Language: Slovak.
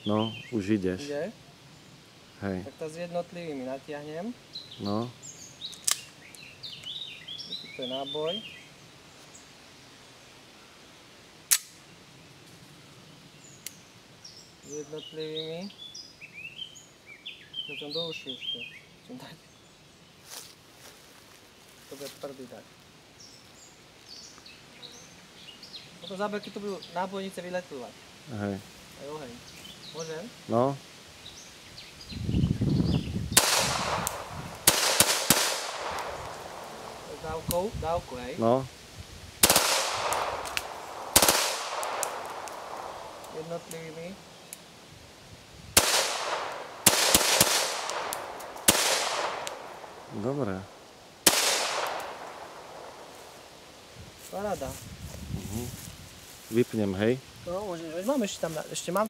No, už ideš. Ide? Hej. Tak to s jednotlivými natiahnem. No. Tu je náboj. S jednotlivými. To som do uši ešte. Chcem dať. To bude tvrdý dať. Potom záberky tu budú nábojnice vyletovať. Hej. Aj oheň. Môžem? No. Dávkou, hej. No. Jednotlivými. Dobre. Paráda. Vypnem, hej. No, môžem, mám ešte tam, ešte mám